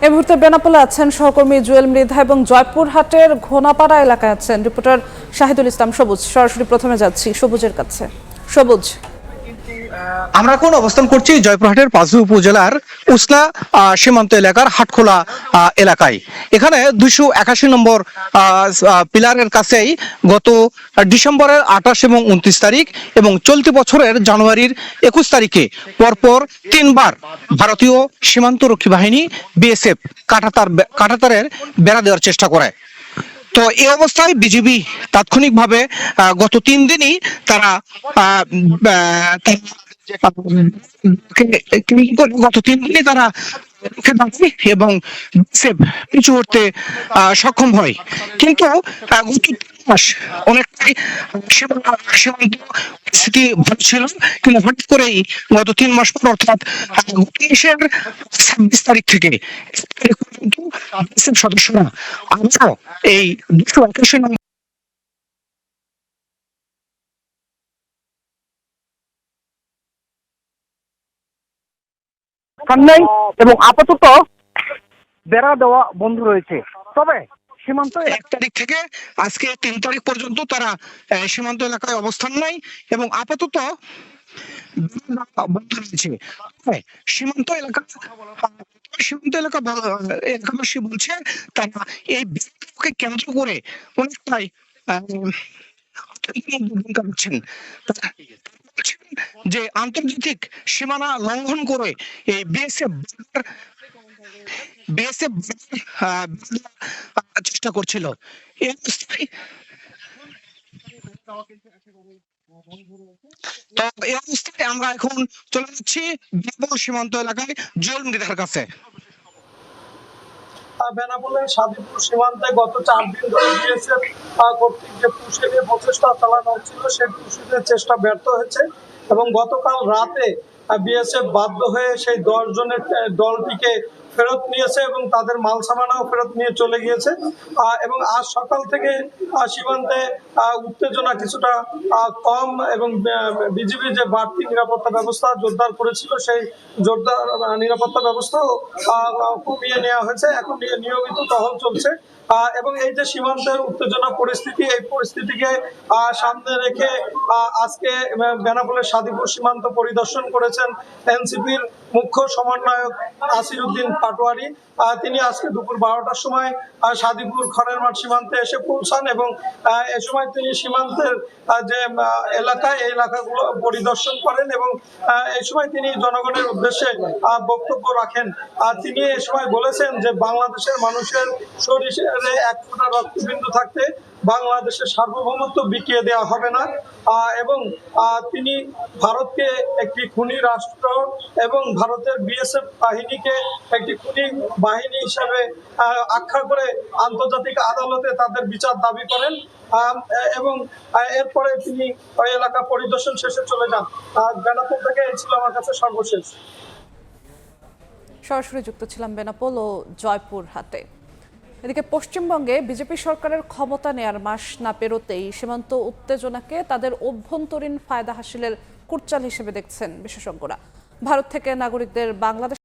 এই মুহূর্তে বেনাপোলে আছেন সহকর্মী জুয়েল মৃধা এবং জয়পুরহাটের ঘোনাপাড়া এলাকায় আছেন রিপোর্টার শাহিদুল ইসলাম সবুজ। সরাসরি প্রথমে যাচ্ছি সবুজের কাছে। সবুজ, আমরা এখন অবস্থান করছি জয়পুরহাটের পাঁচবি উপজেলার উসলা সীমান্ত এলাকার হাটখোলা এলাকায়। এখানে 281 নম্বর পিলারের কাছেই গত ডিসেম্বরের 28 এবং 29 তারিখ এবং চলতি বছরের জানুয়ারির 21 তারিখে পরপর 3 বার ভারতীয় সীমান্ত রক্ষী বাহিনী বিএসএফ কাঁটাতারের বেড়া দেওয়ার চেষ্টা করে। তো এই অবস্থায় বিজিবি তাৎক্ষণিকভাবে গত 3 দিনই তারা গত 3 দিনে তারা এবং পিছু হতে সক্ষম হয়, কিন্তু গত 3 মাস অনেকটাই সীমান্ত পরিস্থিতি ভালো ছিল, কিন্তু হঠাৎ করেই গত 3 মাস পর অর্থাৎ 26 তারিখ থেকে সদস্যরা আবারও এই 281 নম্বর নেই এবং আপাতত বেড়া দেওয়া বন্ধ রয়েছে। তবে সীমান্ত 1 তারিখ থেকে আজকে 3 তারিখ পর্যন্ত তারা সীমান্ত এলাকায় অবস্থান নেয় এবং আপাতত বন্ধ রয়েছে। এলাকাবাসী বলছে তারা এই বিক্ষোভকে কেন্দ্র করে অনেকটাই ভূমিকা রাখছেন। যে আন্তর্জাতিক সীমানা লঙ্ঘন করে এই বিএসএফ চেষ্টা করছিল। এই অবস্থায় আমরা এখন চলে যাচ্ছি বেনাপোল সীমান্ত এলাকায় জুয়েল মৃধার কাছে। বেনাপোলের সাদিপুর সীমান্তে গত 4 দিন ধরে বিএসএফ কর্তৃক যে পুষের প্রচেষ্টা চালানো হচ্ছিল সেই পুষের চেষ্টা ব্যর্থ হয়েছে এবং গতকাল রাতে বিএসএফ বাধ্য হয়ে সেই 10 জনের দলটিকে ফেরত নিয়েছে এবং তাদের মাল সামানাও ফেরত নিয়ে চলে গিয়েছে। এবং আজ সকাল থেকে সীমান্তে উত্তেজনা কিছুটা কম এবং বিজিবি যে বাড়তি নিরাপত্তা ব্যবস্থা জোরদার করেছিল সেই জোরদার নিরাপত্তা ব্যবস্থাও কমিয়ে নেওয়া হয়েছে। এখন নিয়মিত টহল চলছে এবং এই যে সীমান্তের উত্তেজনা পরিস্থিতি, এই পরিস্থিতিকে সামনে রেখে আজকে বেনাপোলের সাদিপুর সীমান্ত পরিদর্শন করেছেন এনসিপির মুখ্য সমন্বয়ক নাসিরউদ্দিন পাটোয়ারি। তিনি আজকে দুপুর 12টার সময় সাদিপুর খড়ের মাঠ সীমান্তে এসে পৌঁছান এবং এ সময় তিনি সীমান্তের যে এলাকায় এই এলাকাগুলো পরিদর্শন করেন এবং এই সময় তিনি জনগণের উদ্দেশ্যে বক্তব্য রাখেন। তিনি এ সময় বলেছেন যে বাংলাদেশের মানুষের শরীরে 1 ফোঁটা রক্তবিন্দু থাকতে বাংলাদেশের সার্বভৌমত্ব বিকিয়ে দেওয়া হবে না এবং তিনি ভারতকে একটি খুনি রাষ্ট্র এবং ভারতের বিএসএফ বাহিনীকে একটি খুনি বাহিনী হিসেবে আখ্যা করে আন্তর্জাতিক আদালতে তাদের বিচার দাবি করেন এবং এরপরে তিনি ওই এলাকা পরিদর্শন শেষে চলে যান। বেনাপোল থেকে এই ছিল আমার কাছে সর্বশেষ। সরাসরি যুক্ত ছিলাম বেনাপোল ও জয়পুরহাটে। এদিকে পশ্চিমবঙ্গে বিজেপি সরকারের ক্ষমতা নেয়ার মাস না পেরোতেই সীমান্ত উত্তেজনাকে তাদের অভ্যন্তরীণ ফায়দা হাসিলের কুটচাল হিসেবে দেখছেন বিশেষজ্ঞরা। ভারত থেকে নাগরিকদের বাংলাদেশ